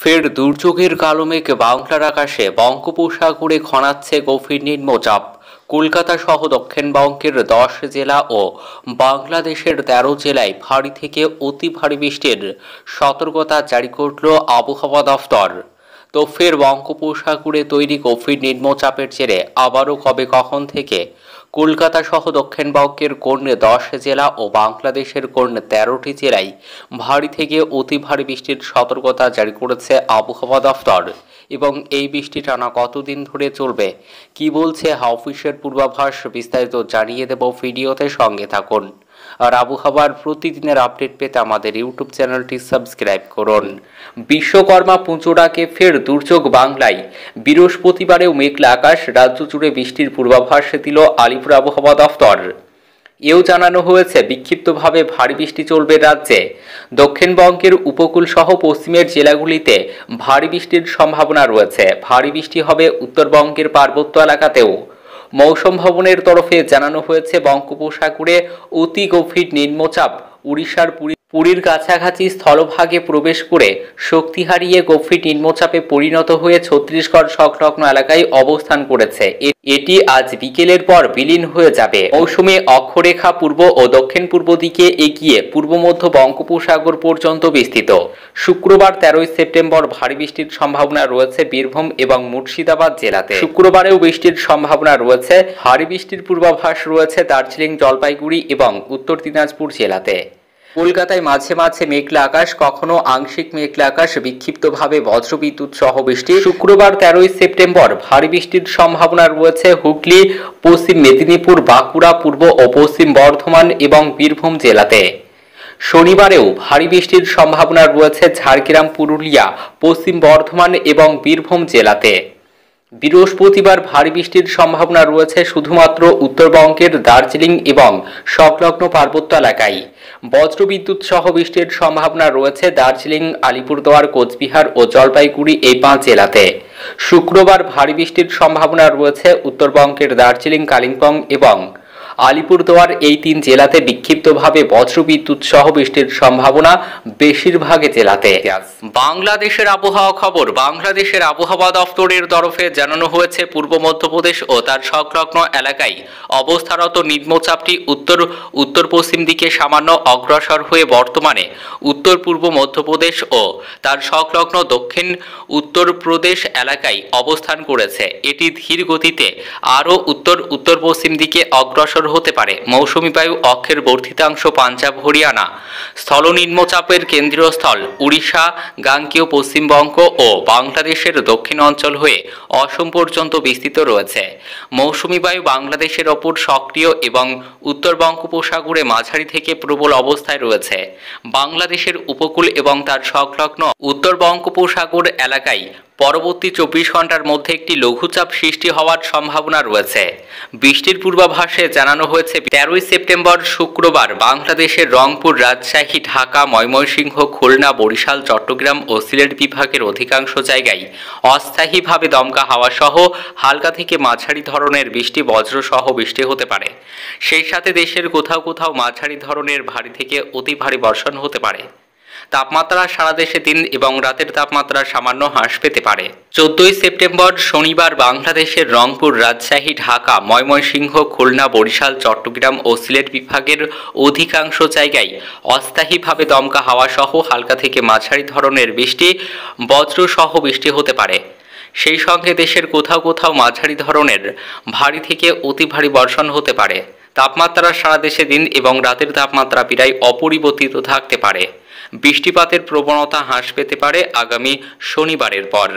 ফের দুর্যোগের কালো মেঘ বাংলার আকাশে বঙ্গোপসাগরে ঘনাচ্ছে গভীর নিম্নচাপ। কলকাতা সহ দক্ষিণবঙ্গের 10 জেলা ও বাংলাদেশের 13 জেলায় ভারী থেকে অতি ভারী বৃষ্টির সতর্কতা জারি করল আবহাওয়া দফতর। তো ফের বঙ্গোপসাগরে তৈরি গভীর নিম্নচাপের জেরে আবারও কবে কখন থেকে কলকাতা সহ দক্ষিণবঙ্গের কোন 10 জেলা ও বাংলাদেশের কোন 13টি জেলায় ভারী থেকে অতি ভারী বৃষ্টির সতর্কতা জারি করেছে আবহাওয়া দফতর এবং এই বৃষ্টি টানা কতদিন ধরে চলবে, কি বলছে অফিসের পূর্বাভাস, বিস্তারিত জানিয়ে দেব ভিডিওতে। সঙ্গে থাকুন আর আবহাওয়ার প্রতিদিনের আপডেট পেতে আমাদের ইউটিউব চ্যানেলটি সাবস্ক্রাইব করুন। বিশ্বকর্মা পুজোর আগে ফের দুর্যোগ বাংলায়। বৃহস্পতিবারেও মেঘলা আকাশ, রাজ্য জুড়ে বৃষ্টির পূর্বাভাস দিল আলিপুর আবহাওয়া দফতর। এও জানানো হয়েছে বিক্ষিপ্তভাবে ভারী বৃষ্টি চলবে রাজ্যে। দক্ষিণবঙ্গের উপকূল সহ পশ্চিমের জেলাগুলিতে ভারী বৃষ্টির সম্ভাবনা রয়েছে। ভারী বৃষ্টি হবে উত্তরবঙ্গের পার্বত্য এলাকাতেও। মৌসুম ভবনের তরফে জানানো হয়েছে বঙ্গোপসাগরে অতি গভীর নিম্নচাপ উড়িষ্যার পুরীর কাছাকাছি স্থলভাগে প্রবেশ করে শক্তি হারিয়ে গভীর নিম্নচাপে পরিণত হয়ে ছত্তিশগড় সংলগ্ন এলাকায় অবস্থান করেছে। এটি আজ বিকেলের পর বিলীন হয়ে যাবে। মৌসুমী অক্ষরেখা পূর্ব ও দক্ষিণ পূর্ব দিকে এগিয়ে পূর্ব মধ্য বঙ্গোপসাগর পর্যন্ত বিস্তৃত। শুক্রবার 13 সেপ্টেম্বর ভারী বৃষ্টির সম্ভাবনা রয়েছে বীরভূম এবং মুর্শিদাবাদ জেলাতে। শুক্রবারেও বৃষ্টির সম্ভাবনা রয়েছে। ভারী বৃষ্টির পূর্বাভাস রয়েছে দার্জিলিং, জলপাইগুড়ি এবং উত্তর দিনাজপুর জেলাতে। কলকাতায় মাঝে মাঝে মেঘলা আকাশ, কখনো আংশিক মেঘলা আকাশ, বিক্ষিপ্তভাবে বজ্রবিদ্যুৎ সহ বৃষ্টি। শুক্রবার 13 সেপ্টেম্বর ভারী বৃষ্টির সম্ভাবনা রয়েছে হুগলি, পশ্চিম মেদিনীপুর, বাঁকুড়া, পূর্ব ও পশ্চিম বর্ধমান এবং বীরভূম জেলাতে। শনিবারেও ভারী বৃষ্টির সম্ভাবনা রয়েছে ঝাড়গ্রাম, পুরুলিয়া, পশ্চিম বর্ধমান এবং বীরভূম জেলাতে। বৃহস্পতিবার ভারী বৃষ্টির সম্ভাবনা রয়েছে শুধুমাত্র উত্তরবঙ্গের দার্জিলিং এবং সংলগ্ন পার্বত্য এলাকায়। বজ্রবিদ্যুৎ সহ বৃষ্টির সম্ভাবনা রয়েছে দার্জিলিং, আলিপুরদুয়ার, কোচবিহার ও জলপাইগুড়ি এই 5 জেলাতে। শুক্রবার ভারী বৃষ্টির সম্ভাবনা রয়েছে উত্তরবঙ্গের দার্জিলিং, কালিম্পং এবং আলিপুরদুয়ার এই 3 জেলাতে। বিক্ষিপ্তভাবে বজ্রবিদ্যুৎ সহ বৃষ্টির সম্ভাবনা বেশিরভাগ জেলাতে। বাংলাদেশের আবহাওয়া খবর। বাংলাদেশের আবহাওয়া দফতরের তরফে জানানো হয়েছে পূর্ব মধ্যপ্রদেশ ও তার সংলগ্ন এলাকায় অবস্থারত নিম্নচাপটি উত্তর পশ্চিম দিকে সামান্য অগ্রসর হয়ে বর্তমানে উত্তর পূর্ব মধ্যপ্রদেশ ও তার সংলগ্ন দক্ষিণ উত্তরপ্রদেশ এলাকায় অবস্থান করেছে। এটি ধীর গতিতে আরও উত্তর পশ্চিম দিকে অগ্রসর হতে পারে। মৌসুমী বায়ু অক্ষের বর্ধিতাংশ পাঞ্জাব, হরিয়ানা। স্থল নিম্নচাপের কেন্দ্রীয় স্থল উড়িষ্যা, গাঙ্গেয় পশ্চিমবঙ্গ ও বাংলাদেশের দক্ষিণ অঞ্চল হয়ে অসম পর্যন্ত বিস্তৃত রয়েছে। মৌসুমী বায়ু বাংলাদেশের ওপর সক্রিয় এবং উত্তর বঙ্গোপসাগরে মাঝারি থেকে প্রবল অবস্থায় রয়েছে। বাংলাদেশের উপকূল এবং তার সংলগ্ন উত্তর বঙ্গোপসাগর এলাকায় পরবর্তী 24 ঘন্টার মধ্যে একটি লঘুচাপ সৃষ্টি হওয়ার সম্ভাবনা রয়েছে। বৃষ্টির পূর্বাভাসে জানানো হয়েছে 13 সেপ্টেম্বর শুক্রবার বাংলাদেশের রংপুর, রাজশাহী, ঢাকা, ময়মনসিংহ, খুলনা, বরিশাল, চট্টগ্রাম ও সিলেট বিভাগের অধিকাংশ জায়গায় অস্থায়ীভাবে দমকা হাওয়া সহ হালকা থেকে মাঝারি ধরনের বৃষ্টি, বজ্র সহ বৃষ্টি হতে পারে। সেই সাথে দেশের কোথাও কোথাও মাঝারি ধরনের ভারী থেকে অতি ভারী বর্ষণ হতে পারে। তাপমাত্রা সারা দেশে দিন এবং রাতের তাপমাত্রা সামান্য হ্রাস পেতে পারে। 14 সেপ্টেম্বর শনিবার বাংলাদেশের রংপুর, রাজশাহী, ঢাকা, ময়মনসিংহ, খুলনা, বরিশাল, চট্টগ্রাম ও সিলেট বিভাগের অধিকাংশ জায়গায় অস্থায়ীভাবে দমকা হাওয়া সহ হালকা থেকে মাঝারি ধরনের বৃষ্টি, বজ্র সহ বৃষ্টি হতে পারে। সেই সঙ্গে দেশের কোথাও কোথাও মাঝারি ধরনের ভারী থেকে অতি ভারী বর্ষণ হতে পারে। তাপমাত্রা সারা দেশে দিন এবং রাতের তাপমাত্রা প্রায় অপরিবর্তিত থাকতে পারে। বৃষ্টিপাতের প্রবণতা হ্রাস পেতে পারে আগামী শনিবারের পর।